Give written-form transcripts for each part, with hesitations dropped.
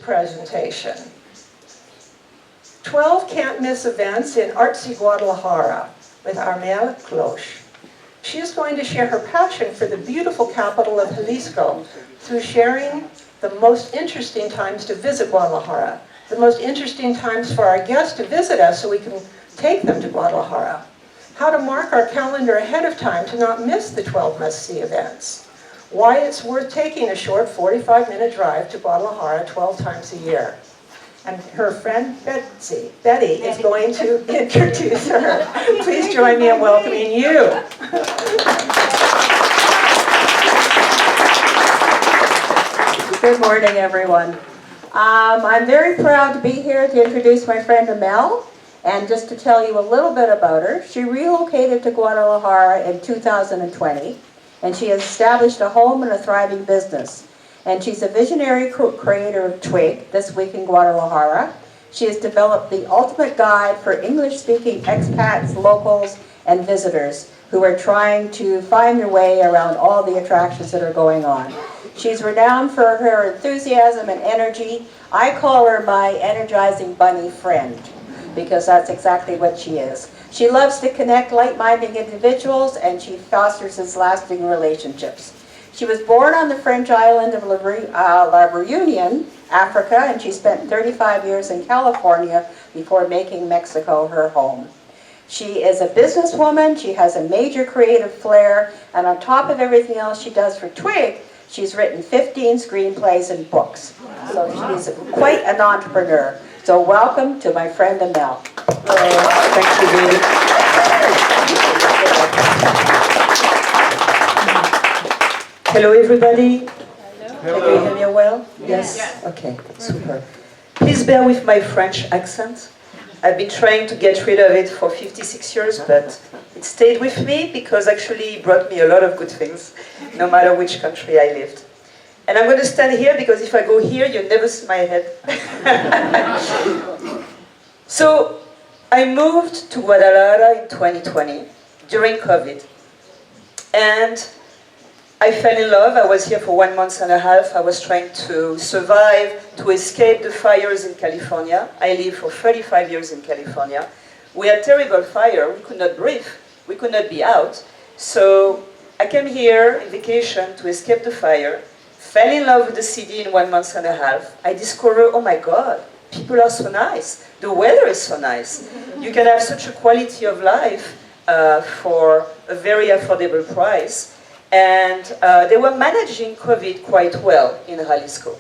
presentation. 12 can't-miss events in Artsy, Guadalajara with Armelle Cloche. She is going to share her passion for the beautiful capital of Jalisco through sharing the most interesting times to visit Guadalajara, the most interesting times for our guests to visit us so we can take them to Guadalajara, how to mark our calendar ahead of time to not miss the 12 must-see events, why it's worth taking a short 45-minute drive to Guadalajara 12 times a year. And her friend Betty is going to introduce her. Please join me in welcoming you. Good morning, everyone. I'm very proud to be here to introduce my friend Armelle, and just to tell you a little bit about her. She relocated to Guadalajara in 2020, and she has established a home and a thriving business. And she's a visionary creator of Twig, This Week in Guadalajara. She has developed the ultimate guide for English-speaking expats, locals, and visitors who are trying to find their way around all the attractions that are going on. She's renowned for her enthusiasm and energy. I call her my energizing bunny friend, because that's exactly what she is. She loves to connect like-minded individuals, and she fosters these lasting relationships. She was born on the French island of La Réunion, Africa, and she spent 35 years in California before making Mexico her home. She is a businesswoman, she has a major creative flair, and on top of everything else she does for Twig, she's written 15 screenplays and books. So she's quite an entrepreneur. So welcome to my friend Armelle. Thank you, Judy. Hello, everybody. Hello. Can you hear me well? Yes. Okay, super. Please bear with my French accent. I've been trying to get rid of it for 56 years, but it stayed with me because actually it brought me a lot of good things, no matter which country I lived. And I'm going to stand here because if I go here, you never see my head. So, I moved to Guadalajara in 2020 during COVID. And I fell in love. I was here for 1.5 months. I was trying to survive, to escape the fires in California. I lived for 35 years in California. We had terrible fire. We could not breathe. We could not be out. So I came here on vacation to escape the fire, fell in love with the city in 1.5 months. I discovered, oh my God, people are so nice. The weather is so nice. You can have such a quality of life for a very affordable price. And they were managing COVID quite well in Jalisco.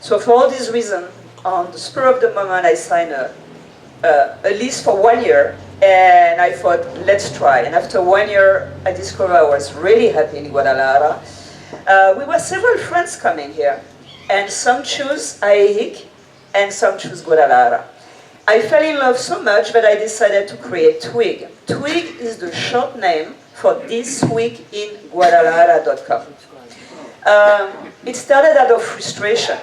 So for all these reasons, on the spur of the moment, I signed a lease for 1 year, and I thought, let's try. And after 1 year, I discovered I was really happy in Guadalajara. We were several friends coming here, and some choose Ajijic, and some choose Guadalajara. I fell in love so much that I decided to create Twig. Twig is the short name for thisweekinguadalajara.com. It started out of frustration.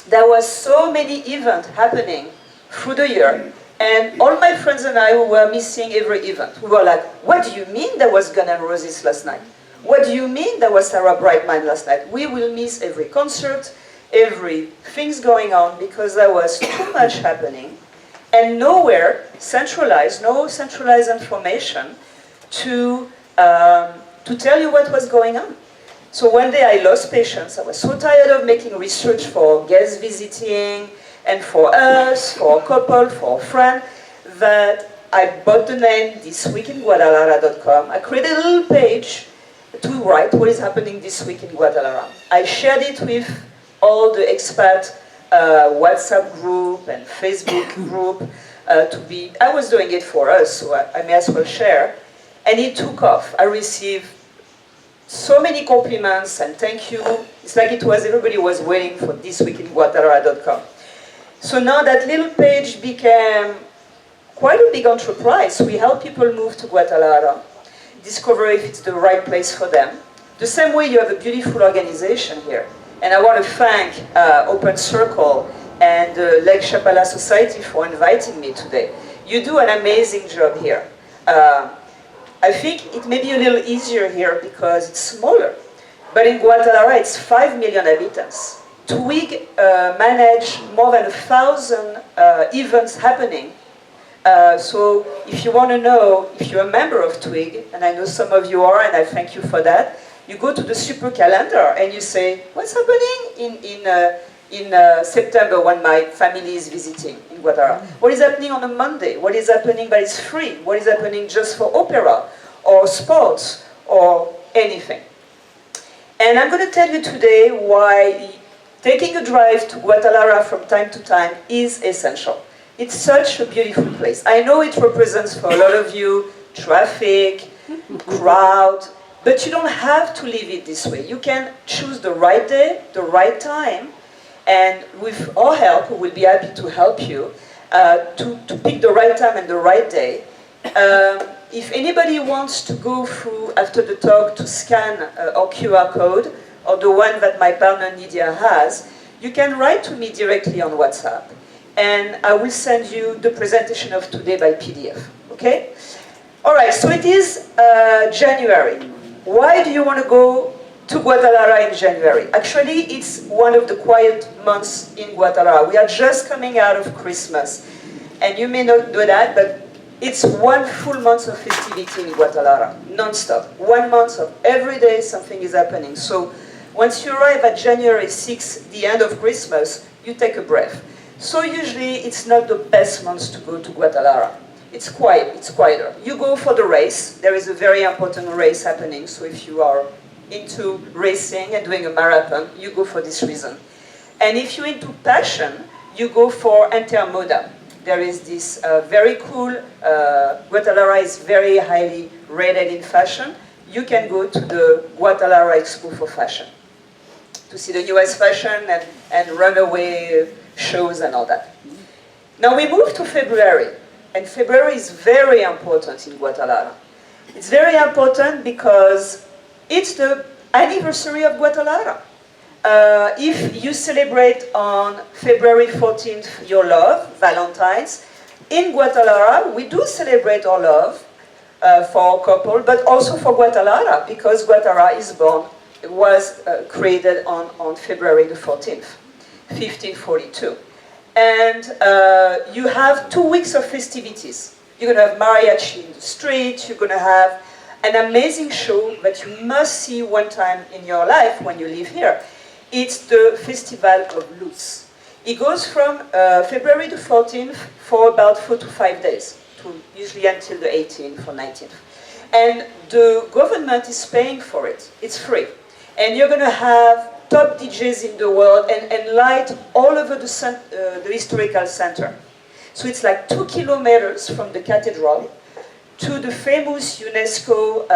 There was so many events happening through the year, and all my friends and I were missing every event. We were like, what do you mean there was Guns N' Roses last night? What do you mean there was Sarah Brightman last night? We will miss every concert, everything's going on, because there was too much happening, and nowhere centralized, no centralized information to tell you what was going on. So one day I lost patience. I was so tired of making research for guests visiting, and for us, for a couple, for a friend, that I bought the name thisweekinguadalajara.com. I created a little page to write what is happening this week in Guadalajara. I shared it with all the expat WhatsApp group and Facebook group. I was doing it for us, so I may as well share. And it took off. I received so many compliments and thank you. It's like it was, everybody was waiting for thisweekinguadalajara.com. So now that little page became quite a big enterprise. We help people move to Guadalajara, discover if it's the right place for them. The same way you have a beautiful organization here. And I want to thank Open Circle and the Lake Chapala Society for inviting me today. You do an amazing job here. I think it may be a little easier here because it's smaller. But in Guadalajara, it's 5 million inhabitants, Twig manage more than 1,000 events happening. So if you want to know, if you're a member of Twig, and I know some of you are, and I thank you for that, you go to the super calendar and you say, what's happening in September when my family is visiting in Guadalajara? What is happening on a Monday? What is happening but it's free? What is happening just for opera or sports or anything? And I'm going to tell you today why taking a drive to Guadalajara from time to time is essential. It's such a beautiful place. I know it represents for a lot of you traffic, crowd, but you don't have to live it this way. You can choose the right day, the right time, and with our help, we'll be happy to help you to pick the right time and the right day. If anybody wants to go through after the talk to scan our QR code, or the one that my partner Nidia has, you can write to me directly on WhatsApp. And I will send you the presentation of today by PDF, okay? All right, so it is January. Why do you want to go to Guadalajara in January? Actually, it's one of the quiet months in Guadalajara. We are just coming out of Christmas. And you may not know that, but it's one full month of festivity in Guadalajara, non-stop. 1 month of every day something is happening. So once you arrive at January 6th, the end of Christmas, you take a breath. So usually it's not the best month to go to Guadalajara. It's quiet, it's quieter. You go for the race. There is a very important race happening. So if you are into racing and doing a marathon, you go for this reason. And if you're into passion, you go for Intermoda. There is this very cool, Guadalajara is very highly rated in fashion. You can go to the Guadalajara Expo for fashion to see the US fashion and runaway shows and all that. Now we move to February, and February is very important in Guadalajara. It's very important because it's the anniversary of Guadalajara. If you celebrate on February 14th your love, Valentine's, in Guadalajara we do celebrate our love for our couple, but also for Guadalajara, because Guadalajara was created on February the 14th, 1542. And you have 2 weeks of festivities. You're going to have mariachi in the street, you're going to have an amazing show that you must see one time in your life when you live here. It's the Festival of Luz. It goes from February the 14th for about 4 to 5 days, usually until the 18th or 19th. And the government is paying for it. It's free. And you're going to have top DJs in the world and light all over the historical center. So it's like 2 kilometers from the cathedral to the famous UNESCO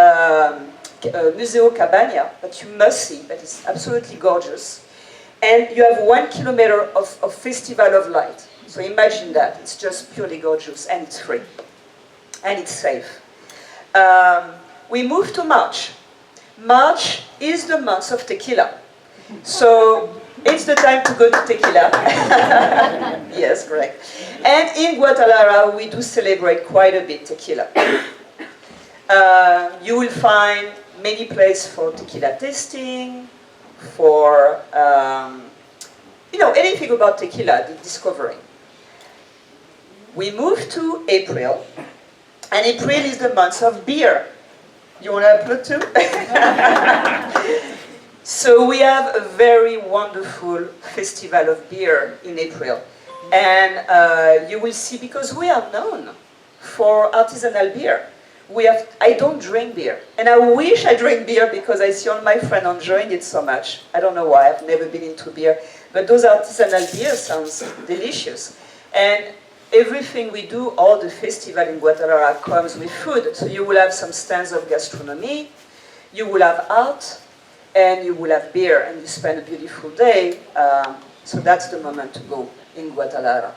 Museo Cabana that you must see, that is absolutely gorgeous. And you have 1 kilometer of Festival of Light. So imagine that, it's just purely gorgeous, and it's free. And it's safe. We move to March. March is the month of tequila. So it's the time to go to tequila. Yes, correct. And in Guadalajara, we do celebrate quite a bit tequila. You will find many places for tequila tasting, for anything about tequila, the discovering. We move to April, and April is the month of beer. You want to applaud too? So we have a very wonderful festival of beer in April. And you will see, because we are known for artisanal beer. I don't drink beer. And I wish I drank beer, because I see all my friends enjoying it so much. I don't know why, I've never been into beer. But those artisanal beers sounds delicious. And everything we do, all the festival in Guadalajara comes with food. So you will have some stands of gastronomy, you will have art, and you will have beer, and you spend a beautiful day. So that's the moment to go in Guadalajara.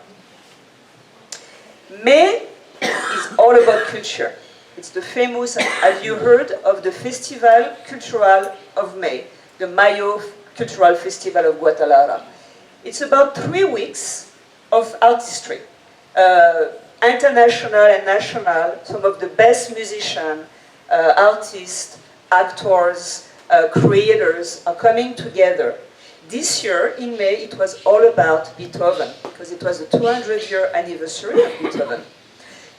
May is all about culture. It's the famous, have you heard of the Festival Cultural of May, the Mayo Cultural Festival of Guadalajara? It's about 3 weeks of artistry. International and national, some of the best musicians, artists, actors, creators are coming together, This year, in May, it was all about Beethoven, because it was the 200-year anniversary of Beethoven.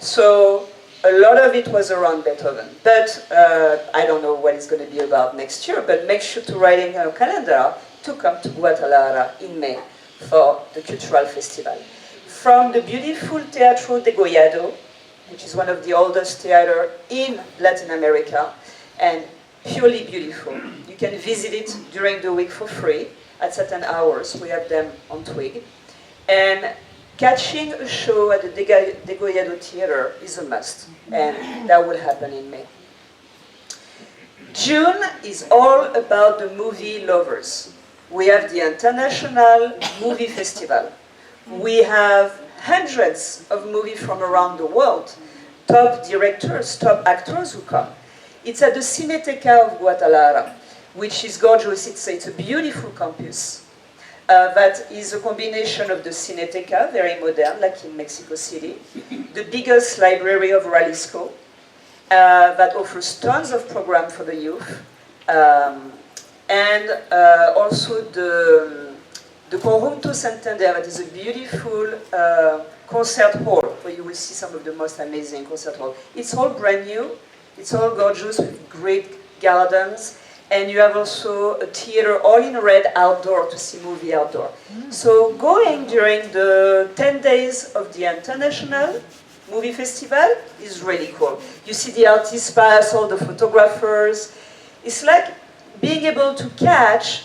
So a lot of it was around Beethoven. But I don't know what it's going to be about next year, but make sure to write in your calendar to come to Guadalajara in May for the cultural festival. From the beautiful Teatro Degollado, which is one of the oldest theater in Latin America, and purely beautiful. You can visit it during the week for free at certain hours. We have them on Twig. And catching a show at the Degollado Theater is a must, and that will happen in May. June is all about the movie lovers. We have the International Movie Festival. We have hundreds of movies from around the world, top directors, top actors who come. It's at the Cineteca of Guadalajara, which is gorgeous. It's a beautiful campus that is a combination of the Cineteca, very modern, like in Mexico City, the biggest library of Jalisco, that offers tons of programs for the youth, and also the Conjunto Santander, that is a beautiful concert hall, where you will see some of the most amazing concert halls. It's all brand new, it's all gorgeous with great gardens, and you have also a theater all in red outdoor to see movie outdoor. So going during the 10 days of the International Movie Festival is really cool. You see the artists pass, all the photographers. It's like being able to catch.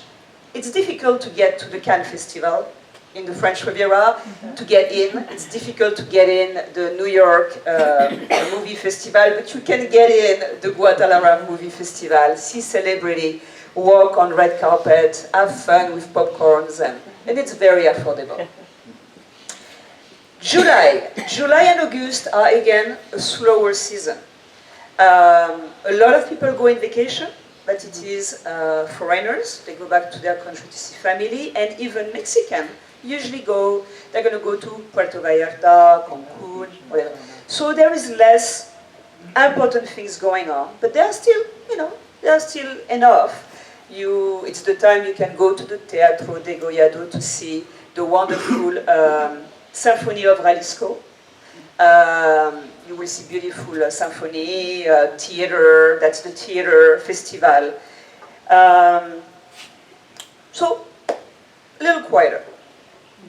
It's difficult to get to the Cannes Festival in the French Riviera, to get in. It's difficult to get in the New York Movie Festival, but you can get in the Guadalajara Movie Festival, see celebrity, walk on red carpet, have fun with popcorns, and it's very affordable. July and August are again a slower season. A lot of people go on vacation, but it is foreigners. They go back to their country to see family, and even Mexican usually they're going to go to Puerto Vallarta, Cancun, whatever. So there is less important things going on, but there are still, there are still enough. It's the time you can go to the Teatro Degollado to see the wonderful Symphony of Jalisco. You will see beautiful symphony, theater, that's the theater festival. So, a little quieter.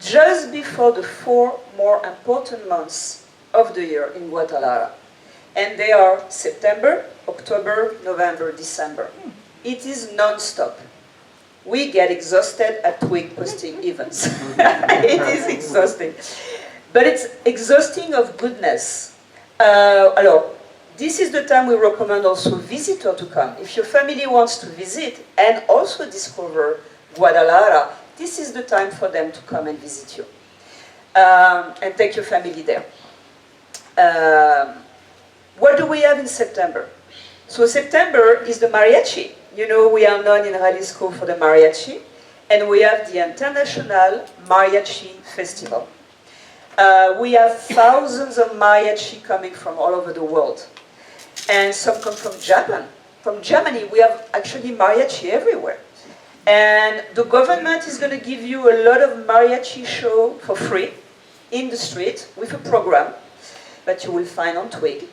Just before the 4 more important months of the year in Guadalajara. And they are September, October, November, December. It is non-stop. We get exhausted at Twig posting events. It is exhausting. But it's exhausting of goodness. This is the time we recommend also visitors to come. If your family wants to visit and also discover Guadalajara, this is the time for them to come and visit you. And take your family there. What do we have in September? So September is the mariachi. You know, we are known in Jalisco for the mariachi. And we have the International Mariachi Festival. We have thousands of mariachi coming from all over the world. And some come from Japan. From Germany, we have actually mariachi everywhere. And the government is going to give you a lot of mariachi show for free in the street with a program that you will find on Twig.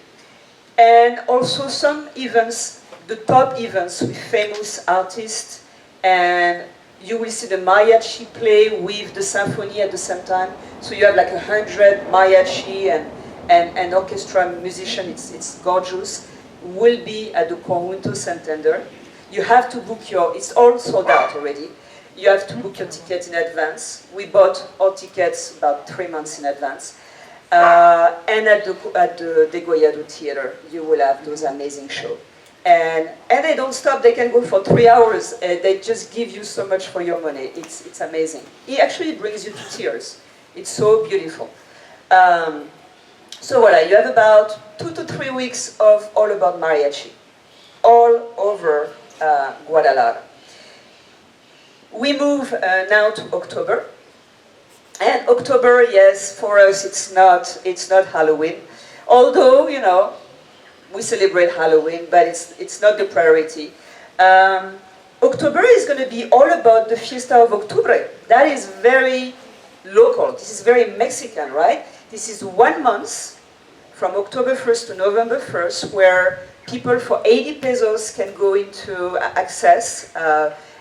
And also some events, the top events with famous artists, and you will see the mariachi play with the symphony at the same time. So you have like 100 mariachi and orchestra musicians, it's gorgeous, will be at the Conjunto Santander. You have to book it's all sold out already. You have to book your ticket in advance. We bought our tickets about 3 months in advance. And at the Degollado Theater, you will have those amazing shows. And they don't stop, they can go for 3 hours. They just give you so much for your money. It's amazing. It actually brings you to tears. It's so beautiful. So voilà, you have about 2 to 3 weeks of all about mariachi, all over Guadalajara. We move now to October. And October, yes, for us it's not Halloween. Although, we celebrate Halloween, but it's not the priority. October is going to be all about the Fiesta of Octubre. That is very local. This is very Mexican, right? This is 1 month from October 1st to November 1st where people for 80 pesos can go into access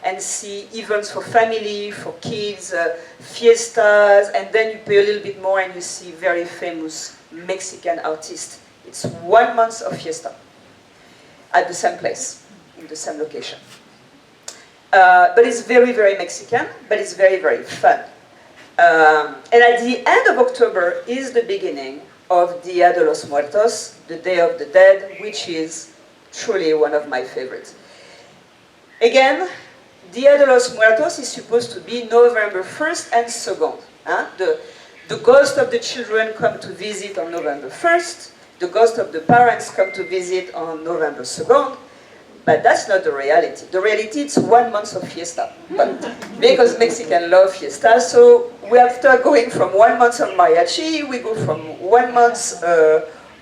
and see events for family, for kids, fiestas, and then you pay a little bit more and you see very famous Mexican artists. It's 1 month of fiesta at the same place, in the same location. But it's very, very Mexican, but it's very, very fun. And at the end of October is the beginning of Dia de los Muertos, the Day of the Dead, which is truly one of my favorites. Again, Dia de los Muertos is supposed to be November 1st and 2nd. The ghost of the children come to visit on November 1st, the ghost of the parents come to visit on November 2nd, but that's not the reality. The reality is 1 month of fiesta. But because Mexicans love fiesta, so we after going from 1 month of mariachi, we go from 1 month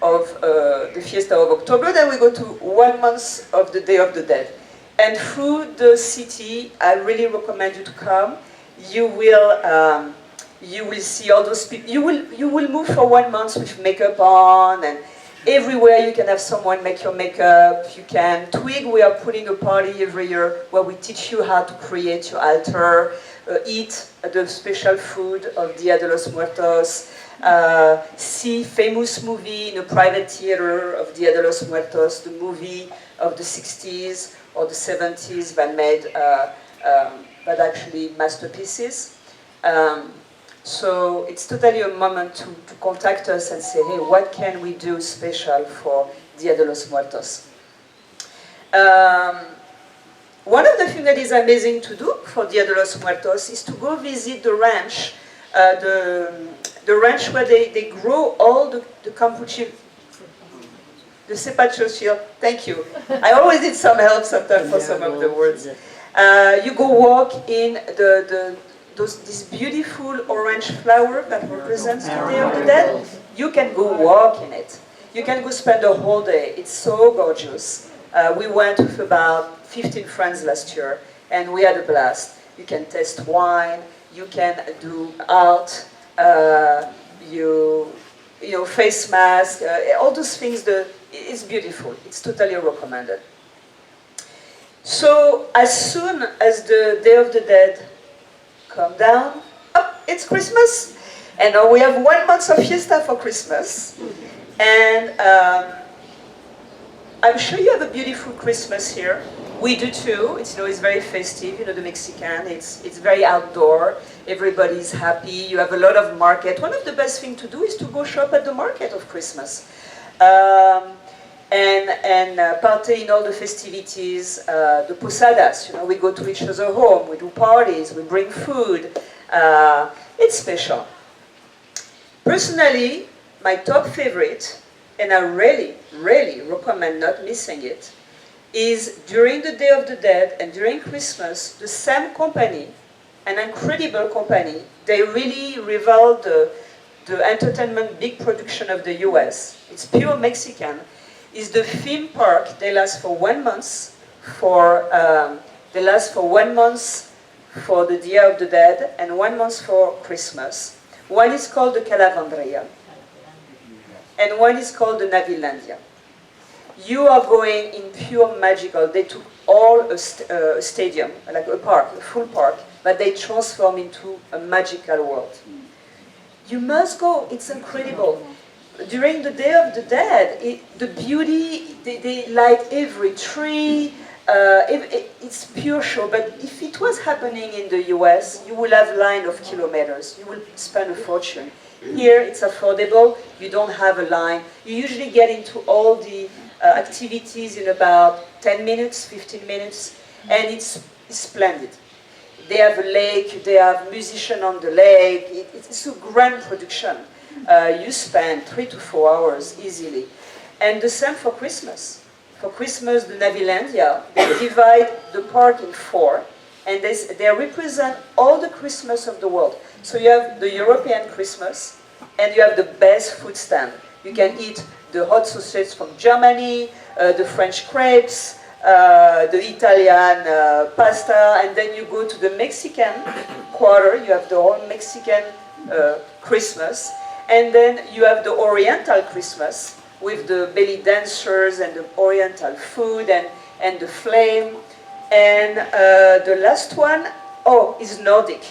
of the fiesta of October, then we go to 1 month of the Day of the Dead. And through the city, I really recommend you to come. You will see all those people. You will move for 1 month with makeup on, and everywhere you can have someone make your makeup. You can twig. We are putting a party every year where we teach you how to create your altar, eat the special food of Dia de los Muertos, see famous movie in a private theater of Dia de los Muertos, the movie of the 60s or the 70s that made but actually masterpieces. So it's totally a moment to contact us and say, hey, what can we do special for Dia de los Muertos? One of the things that is amazing to do for Dia de los Muertos is to go visit the ranch, the ranch where they grow all the kombucha, the cepacho. Thank you. I always need some help sometimes for some of the words. You go walk in this beautiful orange flower that represents the Day of the Dead. You can go walk in it. You can go spend a whole day. It's so gorgeous. We went with about 15 friends last year, and we had a blast. You can taste wine. You can do art. You know, face mask. All those things. It's beautiful. It's totally recommended. So as soon as the Day of the Dead come down, it's Christmas, and we have 1 month of fiesta for Christmas, and I'm sure you have a beautiful Christmas here. We do too. It's very festive. The Mexican. It's very outdoor. Everybody's happy. You have a lot of market. One of the best things to do is to go shop at the market of Christmas. And partake in all the festivities, the posadas. We go to each other's home, we do parties, we bring food. It's special. Personally, my top favorite, and I really, really recommend not missing it, is during the Day of the Dead and during Christmas, the same company, an incredible company, they really rival the entertainment big production of the US. It's pure Mexican. Is the theme park. They last for 1 month for the Dia of the Dead and 1 month for Christmas. One is called the Calavandria and one is called the Navilandia. You are going in pure magical. They took all a stadium, like a park, a full park, but they transform into a magical world. You must go. It's incredible. During the Day of the Dead, the beauty, they light every tree, it's pure show. But if it was happening in the US, you will have line of kilometers. You will spend a fortune. Here, it's affordable. You don't have a line. You usually get into all the activities in about 10 minutes, 15 minutes, and it's splendid. They have a lake, they have musicians on the lake. It's a grand production. You spend 3 to 4 hours easily. And the same for Christmas. For Christmas, the Navilandia, they divide the park in 4, and they represent all the Christmas of the world. So you have the European Christmas, and you have the best food stand. You can eat the hot sausage from Germany, the French crepes, the Italian pasta, and then you go to the Mexican quarter, you have the whole Mexican Christmas, and then you have the Oriental Christmas with the belly dancers and the Oriental food and the flame. And the last one, is Nordic.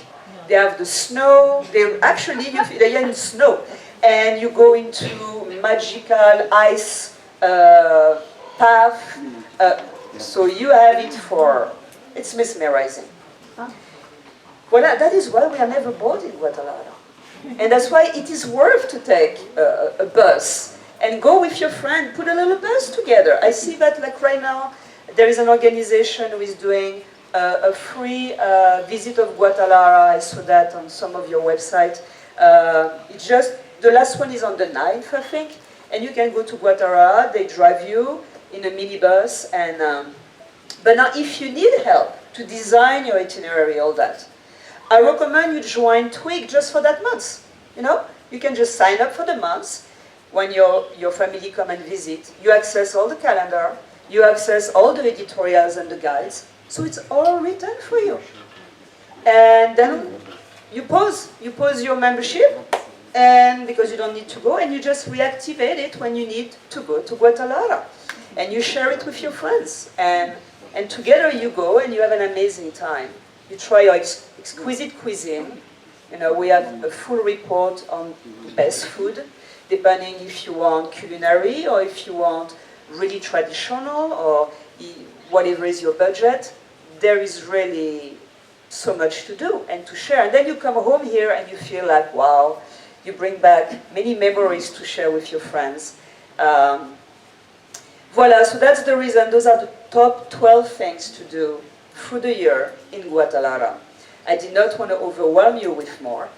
They have the snow, they are in snow, and you go into magical ice path, so you have it it's mesmerizing. Well, that is why we are never bored in Guadalajara. And that's why it is worth to take a bus and go with your friend, put a little bus together. I see that like right now, there is an organization who is doing a free visit of Guadalajara. I saw that on some of your websites. The last one is on the 9th, I think, and you can go to Guadalajara. They drive you in a minibus, but now if you need help to design your itinerary, all that, I recommend you join Twig just for that month. You can just sign up for the month. When your family come and visit, you access all the calendar, you access all the editorials and the guides, so it's all written for you. And then you pause your membership, and because you don't need to go, and you just reactivate it when you need to go to Guadalajara. And you share it with your friends, and together you go and you have an amazing time. You try your exquisite cuisine. We have a full report on best food, depending if you want culinary or if you want really traditional or whatever is your budget. There is really so much to do and to share. And then you come home here and you feel like, wow, you bring back many memories to share with your friends. Voila, so that's the reason. Those are the top 12 things to do through the year in Guadalajara. I did not want to overwhelm you with more,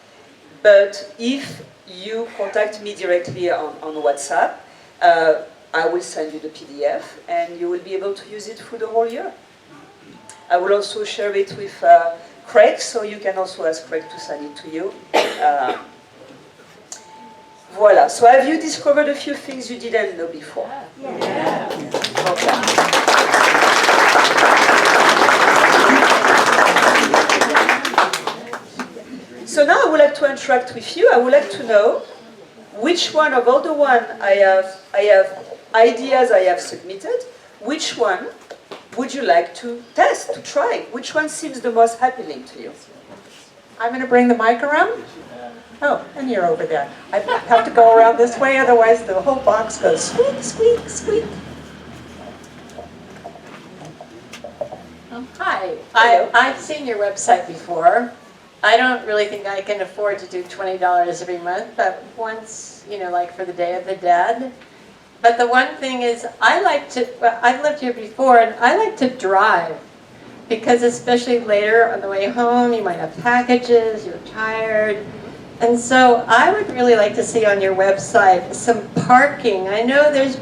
but if you contact me directly on WhatsApp, I will send you the PDF and you will be able to use it through the whole year. I will also share it with Craig, so you can also ask Craig to send it to you. Voila, so have you discovered a few things you didn't know before? Yeah. Okay. So now I would like to interact with you. I would like to know which one of all the one I have ideas I have submitted, which one would you like to test, to try? Which one seems the most appealing to you? I'm going to bring the mic around. Oh, and you're over there. I have to go around this way, otherwise the whole box goes squeak, squeak, squeak. Hi, I've seen your website before. I don't really think I can afford to do $20 every month, but once, like for the Day of the Dead. But the one thing is, I've lived here before, and I like to drive. Because especially later on the way home, you might have packages, you're tired. And so I would really like to see on your website some parking. I know there's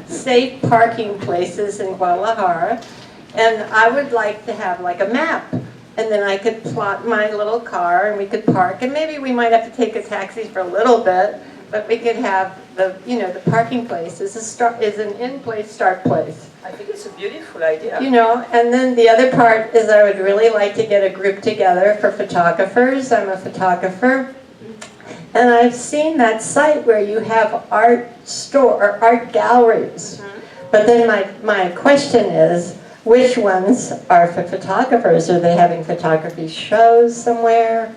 safe parking places in Guadalajara. And I would like to have like a map. And then I could plot my little car and we could park. And maybe we might have to take a taxi for a little bit. But we could have the parking place is an in-place start place. I think it's a beautiful idea. And then the other part is I would really like to get a group together for photographers. I'm a photographer. And I've seen that site where you have art galleries. But then my question is, which ones are for photographers? Are they having photography shows somewhere?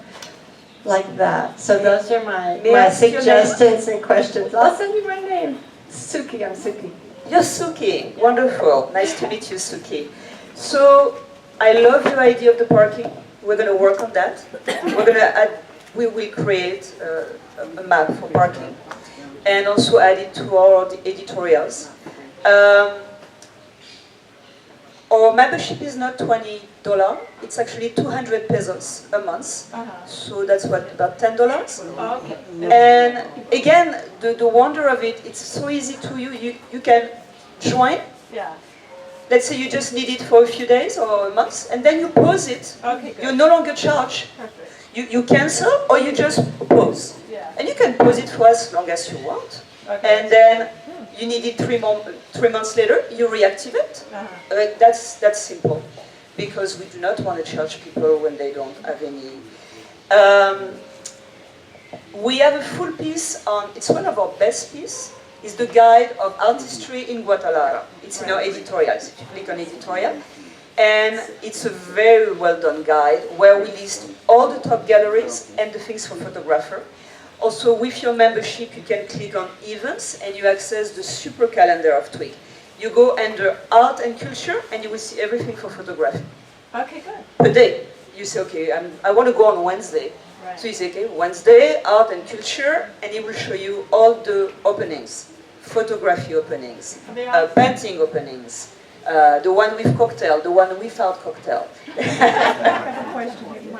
Like that. So those are my suggestions and questions. I'll send you my name. Suki, I'm Suki. You're Suki. Wonderful. Nice to meet you, Suki. So I love your idea of the parking. We're going to work on that. We will create a map for parking and also add it to all the editorials. Our membership is not $20, it's actually 200 pesos a month. So that's about $10. Okay. And again, the wonder of it, it's so easy to you can join. Yeah. Let's say you just need it for a few days or a month, and then you pause it. Okay, good. You no longer charge. Perfect. You cancel or you just pause. Yeah. And you can pause it for as long as you want. Okay. And then You need it 3 months later, you reactivate. That's simple, because we do not want to charge people when they don't have any. We have a full piece on, it's one of our best pieces, is the guide of artistry in Guadalajara. It's in our editorials, if you click on editorial. And it's a very well done guide where we list all the top galleries and the things for photographer. Also, with your membership, you can click on events and you access the super calendar of Twig. You go under art and culture and you will see everything for photography. Okay, good. Per day. You say, okay, I want to go on Wednesday. Right. So you say, okay, Wednesday, art and culture, and it will show you all the openings. Photography openings, painting openings, the one with cocktail, the one without cocktail.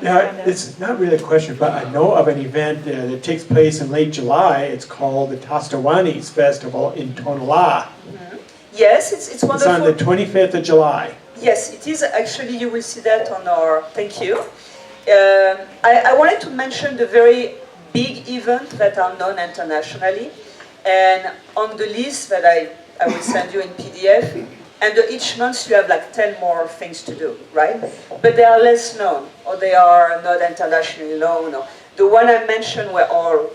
Now, it's not really a question, but I know of an event that takes place in late July. It's called the Tostawanis Festival in Tonalá. Yes, it's It's wonderful. on the 25th of July. Yes, it is. Actually, you will see that on our, thank you. I wanted to mention the very big events that are known internationally. And on the list that I will send you in PDF, and each month you have like 10 more things to do, right? But they are less known, or they are not internationally known. Or the one I mentioned were all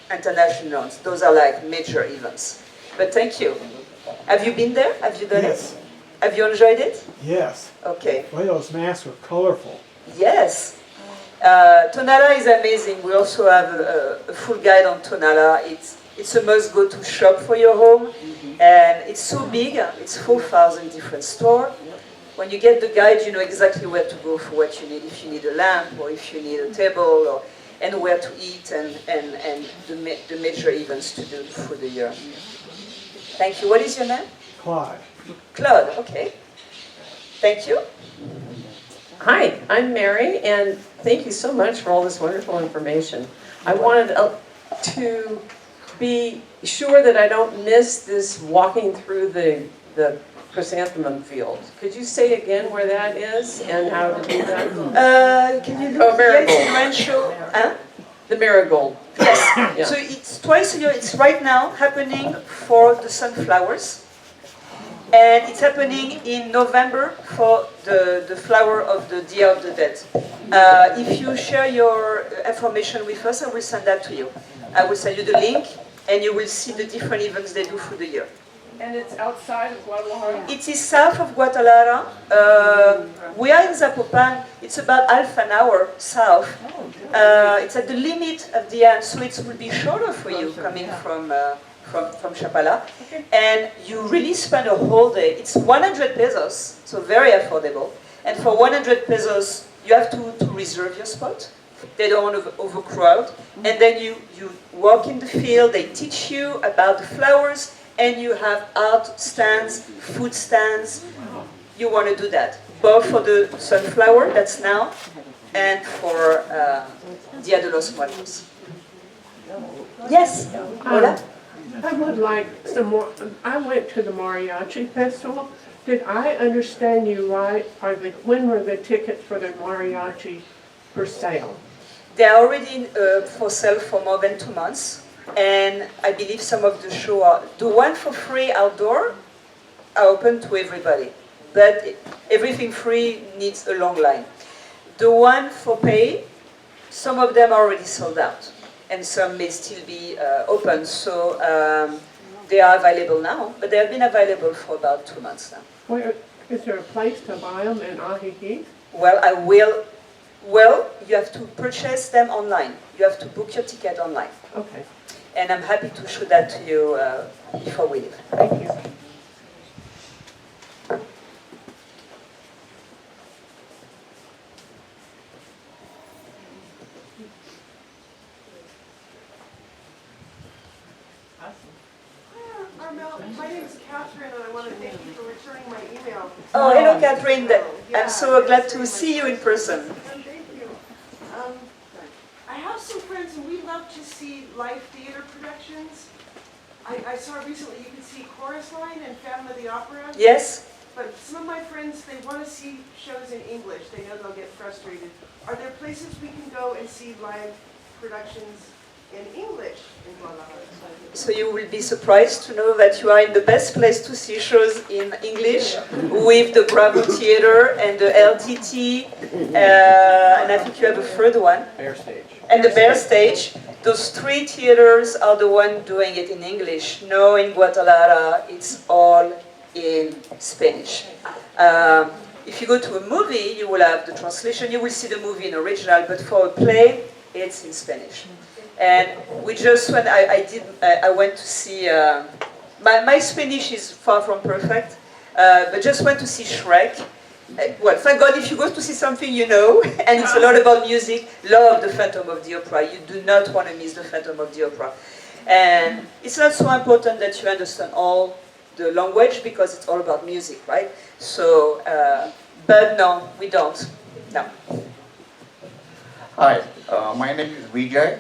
international known. Those are like major events. But thank you. Have you been there? Have you done Yes. it? Have you enjoyed it? Yes. Okay. Boy, those masks were colorful. Yes. Tonalá is amazing. We also have a full guide on Tonalá. It's a must-go-to shop for your home, and it's so big. It's 4,000 different stores. When you get the guide, you know exactly where to go for what you need. If you need a lamp, or if you need a table, and where to eat, and the major events to do through the year. Thank you. What is your name? Claude. Claude. Okay. Thank you. Hi, I'm Mary, and thank you so much for all this wonderful information. I wanted to be sure that I don't miss this walking through the chrysanthemum field. Could you say again where that is and how to do that? Can you look? Oh, marigold. Yes, in Rancho. Huh? The marigold. Yes. Yeah. So it's twice a year. It's right now happening for the sunflowers. And it's happening in November for the flower of the Dia of the Dead. If you share your information with us, I will send that to you. I will send you the link, and you will see the different events they do through the year. And it's outside of Guadalajara? It is south of Guadalajara. We are in Zapopan. It's about half an hour south. It's at the limit of the end, so it will be shorter for you coming from Chapala. And you really spend a whole day. It's 100 pesos, so very affordable. And for 100 pesos, you have to reserve your spot. They don't want to overcrowd. And then you walk in the field, they teach you about the flowers, and you have art stands, food stands. You want to do that, both for the sunflower, that's now, and for Dia de los Muertos. Yes, Hola? I would like some more. I went to the mariachi festival. Did I understand you right? When were the tickets for the mariachi for sale? They are already for sale for more than 2 months. And I believe some of the show are, the one for free outdoor are open to everybody. But everything free needs a long line. The one for pay, some of them are already sold out. And some may still be open. So they are available now, but they have been available for about 2 months now. Is there a place to buy them in Ajijic? Well, you have to purchase them online. You have to book your ticket online. Okay, And I'm happy to show that to you before we leave. thank you. Armelle, my name is Catherine, and I want to thank you for returning my email. Oh, hello, Catherine. I'm so glad to see you in person. Thank you. I have some friends, and we love to see live theater productions. I saw recently you could see Chorus Line and Phantom of the Opera. Yes? But some of my friends, they want to see shows in English. They know they'll get frustrated. Are there places we can go and see live productions in English in Guadalajara. So you will be surprised to know that you are in the best place to see shows in English with the Bravo Theater and the LTT, and I think you have a third one. Bear stage. And the Bear Stage. Those three theaters are the one doing it in English. No, in Guadalajara, it's all in Spanish. If you go to a movie, you will have the translation. You will see the movie in original, but for a play, it's in Spanish. And we just went. I went to see. My Spanish is far from perfect, but just went to see Shrek. Well, thank God if you go to see something you know, and it's a lot about music, love the Phantom of the Opera. You do not want to miss the Phantom of the Opera. And it's not so important that you understand all the language because it's all about music, right? So, but no, we don't. No. Hi, my name is Vijay,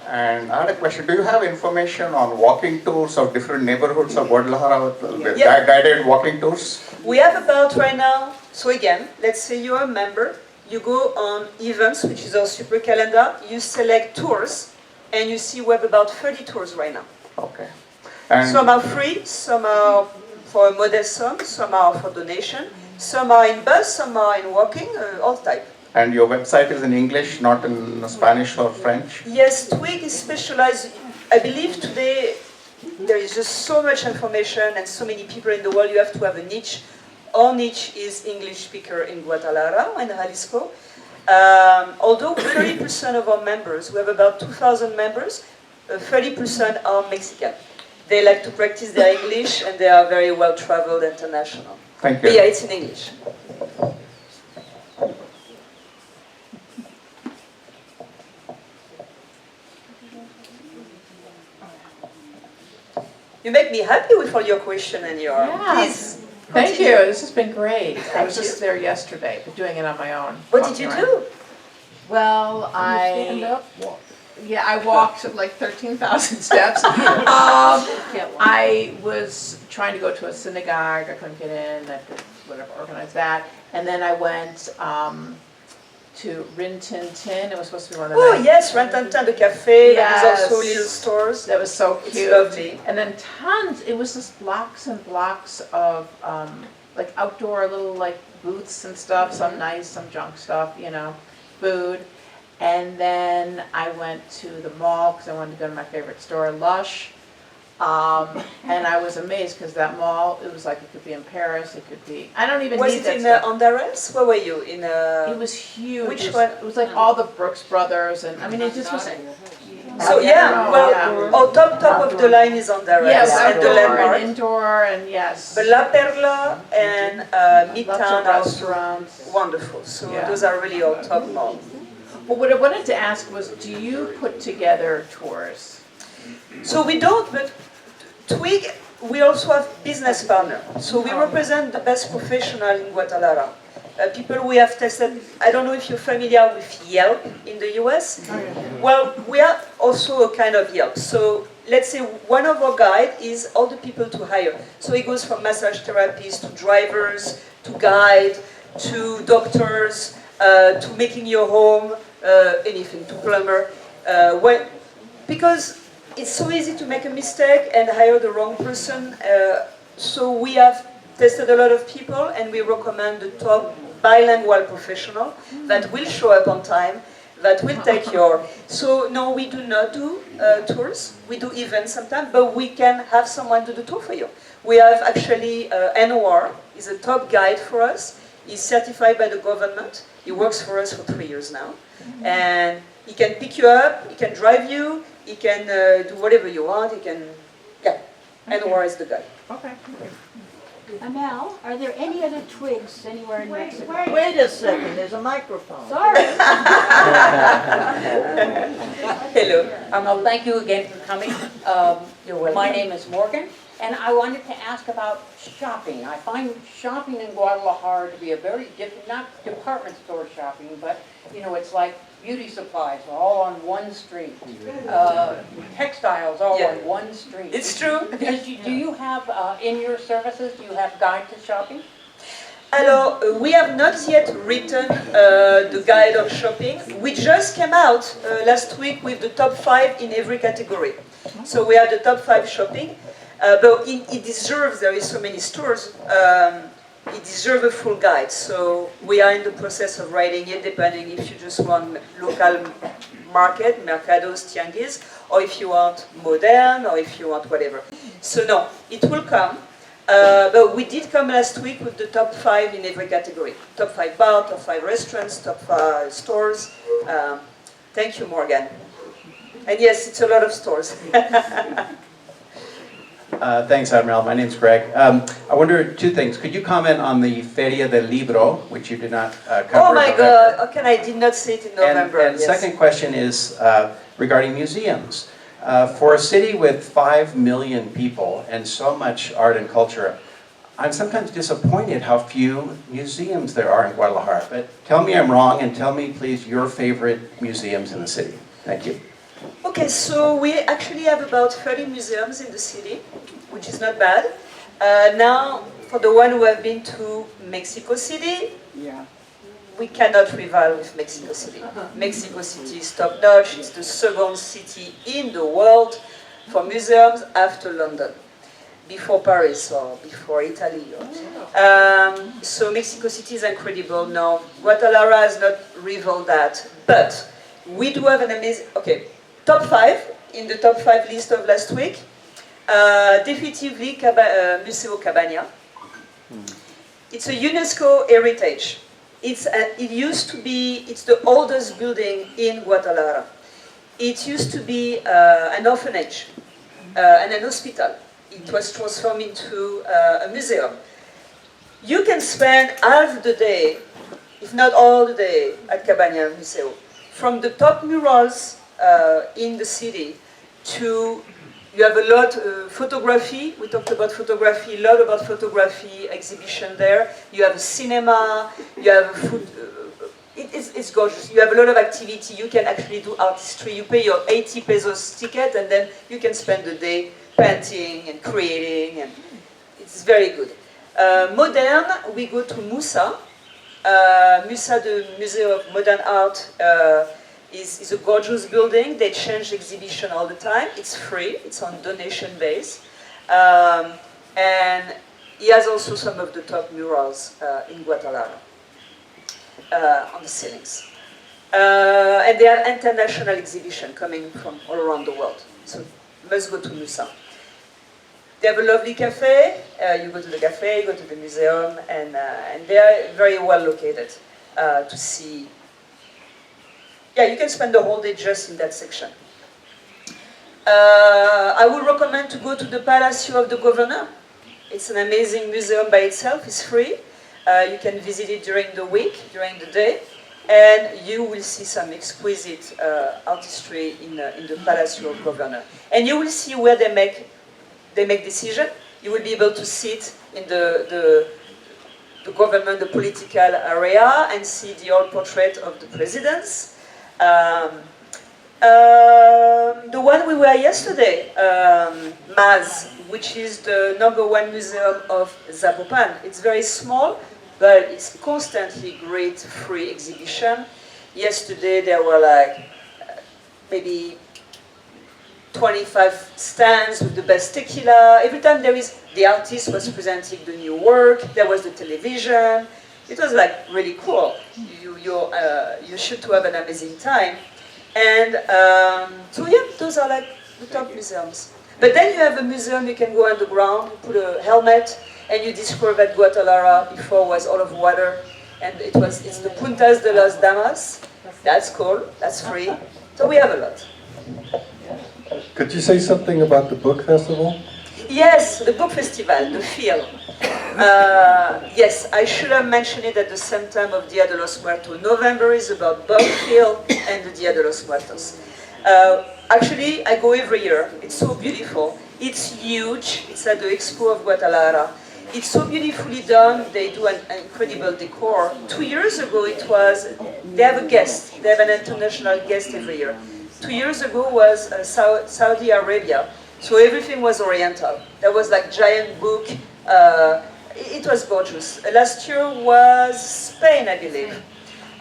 and I had a question. Do you have information on walking tours of different neighborhoods of Guadalajara with Yeah. guided walking tours? We have about right now, so again, let's say you're a member, you go on events, which is our super calendar, you select tours, and you see we have about 30 tours right now. Okay. And Some are free, some are for a modest sum, some are for donation, some are in bus, some are in walking, all type. and your website is in English, not in Spanish or French? Yes, Twig is specialized. I believe today there is just so much information and so many people in the world, you have to have a niche. Our niche is English speaker in Guadalajara and Jalisco. Although 30% of our members, we have about 2,000 members, 30% are Mexican. They like to practice their English and they are very well traveled international. Thank But you. yeah, it's in English. You make me happy with all your questions and your... Please. Thank continue. you, this has been great. I Thank was just you. there yesterday, but doing it on my own. What did walking you around. do? Well, I walked like 13,000 steps. I was trying to go to a synagogue, I couldn't get in, I could, whatever, organize that. And then I went to Rin Tin Tin, it was supposed to be one of the Oh nice- yes, Rantantan, the cafe, Yes. there's also little stores. That was so It's cute. lovely. And then tons, it was just blocks and blocks of like outdoor little like booths and stuff, some nice, some junk stuff, you know, food. And then I went to the mall because I wanted to go to my favorite store, Lush. And I was amazed because that mall, it was like it could be in Paris, it could be, I don't even Was need it that in stuff. Andares? Where were you? In It was huge. Which It was- one? It was like all the Brooks Brothers and, I mean, it just was. So yeah, well, Yeah. our top of the line is Andares Yes, and the outdoor and landmark. indoor and yes. But La Perla and Lots Midtown of are restaurants. wonderful. So Yeah. those are really our top malls. Well, what I wanted to ask was, do you put together tours? So we don't, but Twig, we also have business partner. So we represent the best professional in Guadalajara. People we have tested, I don't know if you're familiar with Yelp in the US. Well, we are also a kind of Yelp. So let's say one of our guide is all the people to hire. So it goes from massage therapists to drivers, to guide, to doctors, to making your home, anything, to plumber. Because it's so easy to make a mistake and hire the wrong person. So we have tested a lot of people and we recommend the top bilingual professional that will show up on time, that will take your... So no, we do not do tours. We do events sometimes, but we can have someone do the tour for you. We have actually Anwar, is a top guide for us. He's certified by the government. He works for us for 3 years now. And he can pick you up, he can drive you, he can do whatever you want, he can... Yeah, Anwar is the guy. Okay. Armelle, are there any other twigs anywhere in Mexico? Wait a second, there's a microphone. Sorry. Hello. Armelle, thank you again for coming. You're welcome. My name is Morgan, and I wanted to ask about shopping. I find shopping in Guadalajara to be a very different, not department store shopping, but, you know, it's like beauty supplies all on one street, textiles all on one street. It's true. Do you have, in your services, do you have guide to shopping? Alors, we have not yet written the guide on shopping. We just came out last week with the top 5 in every category. So we have the top 5 shopping, but it deserves, there is so many stores, it deserves a full guide. So we are in the process of writing it, depending if you just want local market, mercados, tianguis, or if you want modern, or if you want whatever. So no, it will come. But we did come last week with the top 5 in every category. Top 5 bars, top 5 restaurants, top 5 stores. Thank you, Morgan. And yes, it's a lot of stores. Thanks, Armelle. My name's Greg. I wonder two things. Could you comment on the Feria del Libro, which you did not cover? Oh my God, okay, I did not see it in November. And yes. second question is regarding museums. For a city with 5 million people and so much art and culture, I'm sometimes disappointed how few museums there are in Guadalajara. But tell me I'm wrong, and tell me, please, your favorite museums in the city. Thank you. Okay, so we actually have about 30 museums in the city, which is not bad. Now, for the one who have been to Mexico City, we cannot rival with Mexico City. Mexico City is top-notch. It's the second city in the world for museums after London, before Paris or before Italy. So Mexico City is incredible. No, Guadalajara has not rivaled that. But we do have an amazing... Okay, top 5, in the top 5 list of last week, definitively Museo Cabana. It's a UNESCO heritage. It used to be, it's the oldest building in Guadalajara. It used to be an orphanage and an hospital. It was transformed into a museum. You can spend half the day, if not all the day, at Cabana Museo. From the top murals in the city to, you have a lot of photography. We talked about photography, a lot about photography exhibition there. You have a cinema, you have food. It's gorgeous. You have a lot of activity. You can actually do artistry. You pay your 80 pesos ticket and then you can spend the day painting and creating. And it's very good. Modern, we go to Musa. Musa, the Museum of Modern Art, is a gorgeous building. They change exhibition all the time. It's free. It's on donation base. And he has also some of the top murals in Guadalajara on the ceilings. And they have international exhibition coming from all around the world. So must go to Musa. They have a lovely cafe. You go to the cafe, you go to the museum, and they are very well located to see. Yeah, you can spend the whole day just in that section. I would recommend to go to the Palacio of the Governor. It's an amazing museum by itself. It's free. You can visit it during the week, during the day, and you will see some exquisite artistry in the Palacio of Governor. And you will see where they make decisions. You will be able to sit in the government, the political area, and see the old portrait of the presidents. The one we were yesterday, Maz, which is the #1 museum of Zapopan. It's very small, but it's constantly great free exhibition. Yesterday there were like maybe 25 stands with the best tequila. Every time the artist was presenting the new work, there was the television. It was like really cool. You should to have an amazing time. And so yeah, those are like the top museums. But then you have a museum, you can go underground, you put a helmet, and you discover that Guadalajara before was all of water, and it's the Puntas de las Damas. That's cool, that's free. So we have a lot. Could you say something about the book festival? Yes, the book festival, the Feel. Yes, I should have mentioned it at the same time of Dia de los Muertos. November is about Bob Hill and the Dia de los Muertos. Actually, I go every year. It's so beautiful. It's huge. It's at the Expo of Guadalajara. It's so beautifully done. They do an incredible decor. 2 years ago, they have a guest. They have an international guest every year. 2 years ago was Saudi Arabia. So everything was oriental. There was like giant book, It was gorgeous. Last year was Spain, I believe.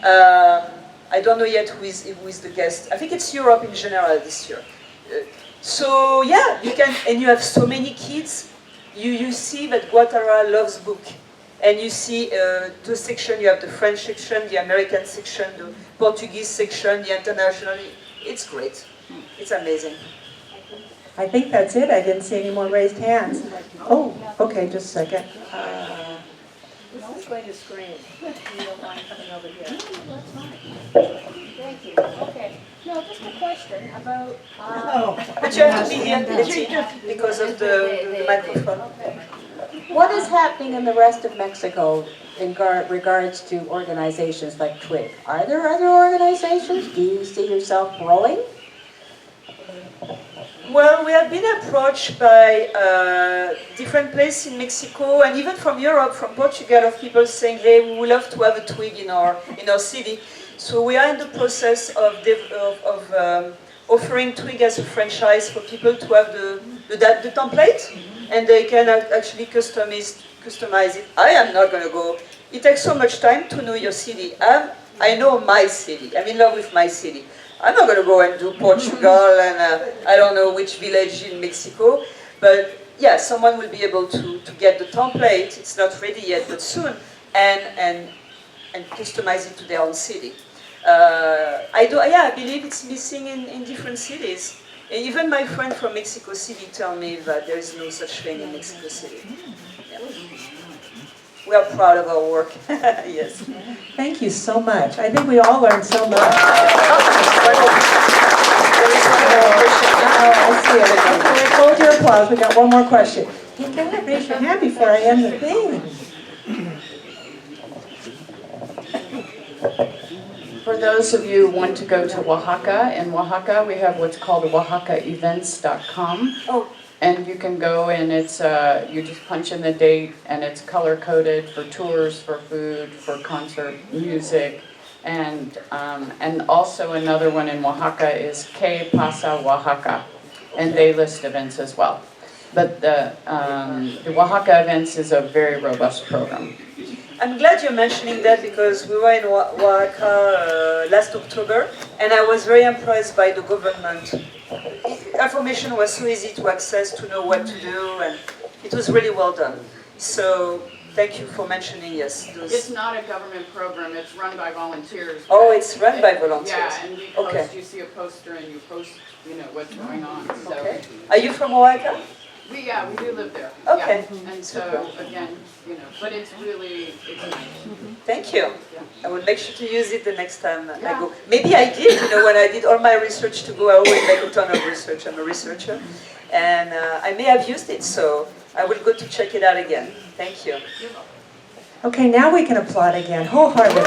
I don't know yet who is the guest. I think it's Europe in general this year. So yeah, you can, and you have so many kids. You see that Guadalajara loves book. And you see two sections, you have the French section, the American section, the Portuguese section, the international. It's great. It's amazing. I think that's it. I didn't see any more raised hands. Oh, okay, just a second. Who's going to scream? You don't mind coming over here? No, that's fine. Thank you. Okay. No, just a question about. But you have to be here, Betty, because of the microphone. What is happening in the rest of Mexico in regards to organizations like TWIG? Are there other organizations? Do you see yourself growing? Well, we have been approached by different places in Mexico and even from Europe, from Portugal, of people saying, hey, we would love to have a twig in our city. So we are in the process of offering twig as a franchise for people to have the template, and they can actually customize it. I am not going to go. It takes so much time to know your city. I know my city. I'm in love with my city. I'm not going to go and do Portugal and I don't know which village in Mexico, but yeah, someone will be able to get the template. It's not ready yet, but soon, and customize it to their own city. I believe it's missing in different cities. And even my friend from Mexico City told me that there is no such thing in Mexico City. Yeah. We are proud of our work. Yes. Thank you so much. I think we all learned so much. I see it. Hold your applause. We got one more question. Hey, go ahead, raise your hand before I end the thing. For those of you who want to go to Oaxaca, in Oaxaca we have what's called oaxacaevents.com. Oh. And you can go and it's, you just punch in the date and it's color coded for tours, for food, for concert music. And also another one in Oaxaca is Que Pasa Oaxaca. And they list events as well. But the Oaxaca events is a very robust program. I'm glad you're mentioning that because we were in Oaxaca last October and I was very impressed by the government. Information was so easy to access, to know what to do, and it was really well done. So thank you for mentioning, yes. It's not a government program, it's run by volunteers. Oh, it's run by volunteers. Yeah, and we post, okay. You see a poster and you post, you know, what's going on. So. Okay. Are you from Oaxaca? We do live there. Okay. Yeah. And so, again, you know, but it's really, it's nice. Thank you. I will make sure to use it the next time I go. Maybe I did, you know, when I did all my research to go, I always make a ton of research. I'm a researcher. And I may have used it, so I will go to check it out again. Thank you. Okay, now we can applaud again, wholeheartedly.